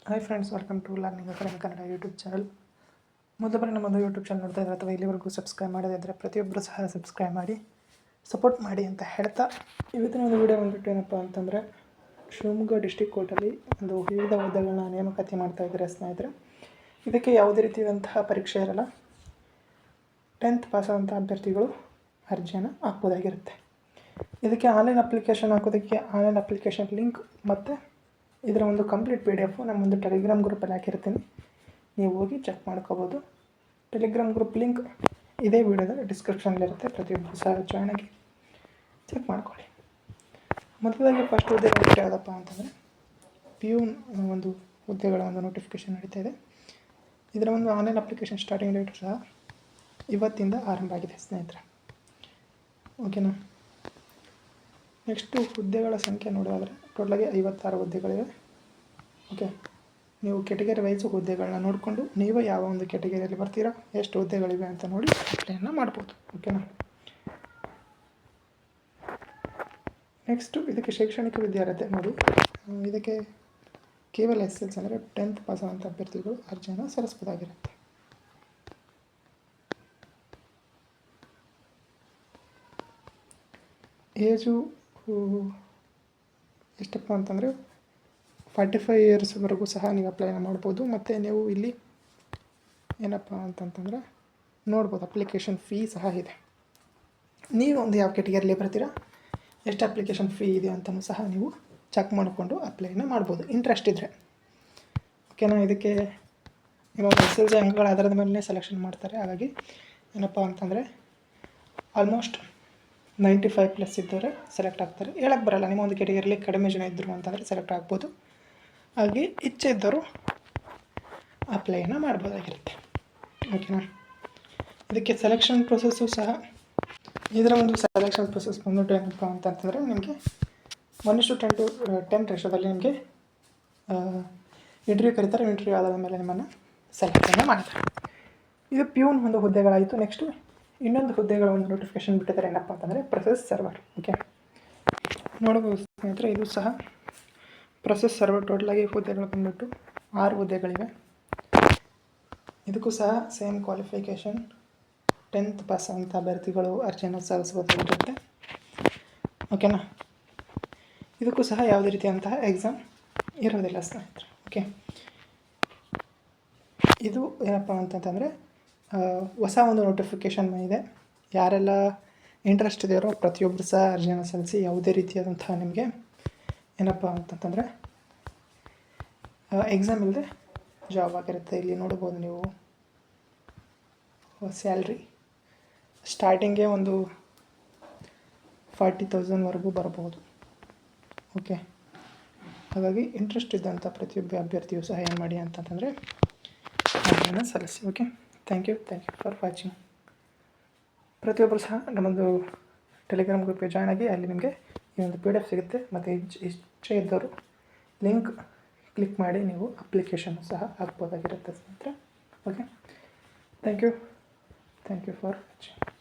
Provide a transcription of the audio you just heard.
Hi friends, welcome to Learning Academy Kannada YouTube channel. ಮೊದಲ ಬಾರಿ ನಮ್ಮದು ಯೂಟ್ಯೂಬ್ ಚಾನಲ್ ನೋಡ್ತಾ ಇದ್ದಾರೆ ಅಥವಾ ಇಲ್ಲಿವರೆಗೂ ಸಬ್ಸ್ಕ್ರೈಬ್ ಮಾಡೋದಿದ್ದರೆ ಪ್ರತಿಯೊಬ್ಬರು ಸಹ ಸಬ್ಸ್ಕ್ರೈಬ್ ಮಾಡಿ ಸಪೋರ್ಟ್ ಮಾಡಿ ಅಂತ ಹೇಳ್ತಾ, ಇವತ್ತಿನ ಒಂದು ವಿಡಿಯೋ ಬಂದುಬಿಟ್ಟು ಏನಪ್ಪ ಅಂತಂದರೆ, ಶಿವಮೊಗ್ಗ ಡಿಸ್ಟಿಕ್ ಕೋರ್ಟಲ್ಲಿ ಒಂದು ವಿವಿಧ ಹುದ್ದೆಗಳನ್ನ ನೇಮಕಾತಿ ಮಾಡ್ತಾ ಇದ್ದಾರೆ ಸ್ನೇಹಿತರೆ. ಇದಕ್ಕೆ ಯಾವುದೇ ರೀತಿಯಾದಂತಹ ಪರೀಕ್ಷೆ ಇರಲ್ಲ. 10th ಪಾಸ್ ಆದಂಥ ಅಭ್ಯರ್ಥಿಗಳು ಅರ್ಜಿಯನ್ನು ಹಾಕ್ಬೋದಾಗಿರುತ್ತೆ. ಇದಕ್ಕೆ ಆನ್ಲೈನ್ ಅಪ್ಲಿಕೇಶನ್ ಹಾಕೋದಕ್ಕೆ ಆನ್ಲೈನ್ ಅಪ್ಲಿಕೇಶನ್ ಲಿಂಕ್ ಮತ್ತು ಇದರ ಒಂದು ಕಂಪ್ಲೀಟ್ PDF ನಮ್ಮ ಒಂದು ಟೆಲಿಗ್ರಾಮ್ ಗ್ರೂಪಲ್ಲಿ ಹಾಕಿರ್ತೀನಿ. ನೀವು ಹೋಗಿ ಚೆಕ್ ಮಾಡ್ಕೋಬೋದು. ಟೆಲಿಗ್ರಾಮ್ ಗ್ರೂಪ್ ಲಿಂಕ್ ಇದೇ ವಿಡಿಯೋದ ಡಿಸ್ಕ್ರಿಪ್ಷನಲ್ಲಿರುತ್ತೆ. ಪ್ರತಿಯೊಬ್ಬರು ಸಹ ಜಾಯ್ನ್ ಆಗಿ ಚೆಕ್ ಮಾಡ್ಕೊಳ್ಳಿ. ಮೊದಲಾಗಿ ಫಸ್ಟ್ ಹುದ್ದೆ ಯಾವುದಪ್ಪ ಅಂತಂದರೆ, ಪ್ಯೂನ್ ಒಂದು ಹುದ್ದೆಗಳ ಒಂದು ನೋಟಿಫಿಕೇಷನ್ ನಡೀತಾ ಇದೆ. ಇದರ ಒಂದು ಆನ್ಲೈನ್ ಅಪ್ಲಿಕೇಶನ್ ಸ್ಟಾರ್ಟಿಂಗ್ ಡೇಟ್ ಸಹ ಇವತ್ತಿಂದ ಆರಂಭ ಆಗಿದೆ ಸ್ನೇಹಿತರೆ. ಓಕೆನಾ. ನೆಕ್ಸ್ಟು ಹುದ್ದೆಗಳ ಸಂಖ್ಯೆ ನೋಡೋದಾದರೆ ಟೋಟಲಾಗಿ 56 ಹುದ್ದೆಗಳಿವೆ. ಓಕೆ, ನೀವು ಕೆಟಗರಿ ವೈಸ್ ಹುದ್ದೆಗಳನ್ನ ನೋಡಿಕೊಂಡು ನೀವು ಯಾವ ಒಂದು ಕೆಟಗರಿಯಲ್ಲಿ ಬರ್ತೀರಾ, ಎಷ್ಟು ಹುದ್ದೆಗಳಿವೆ ಅಂತ ನೋಡಿ ಅಪ್ಲೈಯನ್ನು ಮಾಡ್ಬೋದು. ಓಕೆನಾ. ನೆಕ್ಸ್ಟು ಇದಕ್ಕೆ ಶೈಕ್ಷಣಿಕ ವಿದ್ಯಾರ್ಹತೆ ನೋಡಿ. ಇದಕ್ಕೆ ಕೇವಲ SSLC ಅಂದರೆ 10th ಪಾಸ್ ಆದಂಥ ಅಭ್ಯರ್ಥಿಗಳು ಅರ್ಜಿಯನ್ನು ಸಲ್ಲಿಸ್ಬೋದಾಗಿರುತ್ತೆ. ಏಜು ಎಷ್ಟಪ್ಪ ಅಂತಂದರೆ 45 ಇಯರ್ಸ್ವರೆಗೂ ಸಹ ನೀವು ಅಪ್ಲೈನ ಮಾಡ್ಬೋದು. ಮತ್ತು ನೀವು ಇಲ್ಲಿ ಏನಪ್ಪ ಅಂತಂತಂದರೆ ನೋಡ್ಬೋದು, ಅಪ್ಲಿಕೇಶನ್ ಫೀ ಸಹ ಇದೆ. ನೀವು ಒಂದು ಯಾವ ಕೆಟಗರಿಯಲ್ಲಿ ಬರ್ತೀರಾ, ಎಷ್ಟು ಅಪ್ಲಿಕೇಶನ್ ಫೀ ಇದೆ ಅಂತಲೂ ಸಹ ನೀವು ಚೆಕ್ ಮಾಡಿಕೊಂಡು ಅಪ್ಲೈನ ಮಾಡ್ಬೋದು, ಇಂಟ್ರೆಸ್ಟ್ ಇದ್ದರೆ. ಓಕೆನಾ. ಇದಕ್ಕೆ ನೀವು SSLC ಅಂಕಗಳ ಆಧಾರದ ಮೇಲೆ ಸೆಲೆಕ್ಷನ್ ಮಾಡ್ತಾರೆ. ಹಾಗಾಗಿ ಏನಪ್ಪ ಅಂತಂದರೆ ಆಲ್ಮೋಸ್ಟ್ 95+ ಇದ್ದವರೆ ಸೆಲೆಕ್ಟ್ ಆಗ್ತಾರೆ. ಹೇಳಕ್ಕೆ ಬರಲ್ಲ, ನಿಮ್ಮ ಒಂದು ಕೆಟಗರಿಯಲ್ಲಿ ಕಡಿಮೆ ಜನ ಇದ್ದರು ಅಂತಂದರೆ ಸೆಲೆಕ್ಟ್ ಆಗ್ಬೋದು. ಹಾಗೆ ಇಚ್ಛೆ ಇದ್ದವರು ಅಪ್ಲೈಯನ್ನು ಮಾಡ್ಬೋದಾಗಿರುತ್ತೆ. ಓಕೆನಾ. ಇದಕ್ಕೆ ಸೆಲೆಕ್ಷನ್ ಪ್ರೊಸೆಸ್ಸು ಸಹ, ಇದರ ಒಂದು ಸೆಲೆಕ್ಷನ್ ಪ್ರೊಸೆಸ್ ಬಂದ್ಬಿಟ್ಟು ಏನಪ್ಪ ಅಂತಂತಂದರೆ, ನಿಮಗೆ 1:10 ರೇಷೋದಲ್ಲಿ ನಿಮಗೆ ಇಂಟರ್ವ್ಯೂ ಕರೀತಾರೆ. ಇಂಟರ್ವ್ಯೂ ಆದ ಮೇಲೆ ನಿಮ್ಮನ್ನು ಸೆಲೆಕ್ಷನ್ ಮಾಡ್ತಾರೆ. ಇದು ಪ್ಯೂನ್ ಒಂದು ಹುದ್ದೆಗಳಾಯಿತು. ನೆಕ್ಸ್ಟು ಇನ್ನೊಂದು ಹುದ್ದೆಗಳ ಒಂದು ನೋಟಿಫಿಕೇಶನ್ ಬಿಟ್ಟಿದ್ದಾರೆ. ಏನಪ್ಪ ಅಂತಂದರೆ ಪ್ರೊಸೆಸ್ ಸರ್ವರ್. ಓಕೆ, ನೋಡ್ಬೋದು ಸ್ನೇಹಿತರೆ, ಇದು ಸಹ ಪ್ರೊಸೆಸ್ ಸರ್ವರ್. ಟೋಟಲಾಗಿ ಹುದ್ದೆಗಳು ಬಂದ್ಬಿಟ್ಟು 6 ಹುದ್ದೆಗಳಿವೆ. ಇದಕ್ಕೂ ಸಹ ಸೇಮ್ ಕ್ವಾಲಿಫಿಕೇಷನ್ 10th ಪಾಸ್ ಅಂತ ಅಭ್ಯರ್ಥಿಗಳು ಅರ್ಜಿಯನ್ನು ಸಲ್ಲಿಸಬಹುದಾಗಿರುತ್ತೆ. ಓಕೆನಾ. ಇದಕ್ಕೂ ಸಹ ಯಾವುದೇ ರೀತಿಯಂತಹ ಎಕ್ಸಾಮ್ ಇರೋದಿಲ್ಲ ಸ್ನೇಹಿತರೆ. ಓಕೆ, ಇದು ಏನಪ್ಪ ಅಂತಂತಂದರೆ ಹೊಸ ಒಂದು ನೋಟಿಫಿಕೇಷನ್ ಇದೆ. ಯಾರೆಲ್ಲ ಇಂಟ್ರೆಸ್ಟ್ ಇದೆಯೋ ಪ್ರತಿಯೊಬ್ಬರು ಸಹ ಅರ್ಜಿಯನ್ನು ಸಲ್ಲಿಸಿ. ಯಾವುದೇ ರೀತಿಯಾದಂತಹ ನಿಮಗೆ ಏನಪ್ಪ ಅಂತಂತಂದರೆ ಎಕ್ಸಾಮ್ ಇಲ್ಲದೆ ಜಾಬ್ ಆಗಿರುತ್ತೆ. ಇಲ್ಲಿ ನೋಡ್ಬೋದು ನೀವು, ಸ್ಯಾಲ್ರಿ ಸ್ಟಾರ್ಟಿಂಗೇ ಒಂದು 40,000ವರೆಗೂ ಬರ್ಬೋದು. ಓಕೆ, ಹಾಗಾಗಿ ಇಂಟ್ರೆಸ್ಟ್ ಇದ್ದಂಥ ಪ್ರತಿಯೊಬ್ಬ ಅಭ್ಯರ್ಥಿಯು ಸಹ ಏನು ಮಾಡಿ ಅಂತಂತಂದರೆ ಅರ್ಜಿಯನ್ನು ಸಲ್ಲಿಸಿ. Okay, thank you for watching. ಪ್ರತಿಯೊಬ್ಬರು ಸಹ ನಮ್ಮೊಂದು ಟೆಲಿಗ್ರಾಮ್ ಗ್ರೂಪ್ಗೆ ಜಾಯ್ನ್ ಆಗಿ, ಅಲ್ಲಿ ನಿಮಗೆ ಈ ಒಂದು PDF ಸಿಗುತ್ತೆ. ಮತ್ತು ಇಚ್ಛೆ ಇದ್ದವರು ಲಿಂಕ್ ಕ್ಲಿಕ್ ಮಾಡಿ ನೀವು ಅಪ್ಲಿಕೇಶನ್ ಸಹ ಹಾಕ್ಬೋದಾಗಿರುತ್ತೆ ಸ್ನೇಹಿತರೆ. Okay, thank you for watching.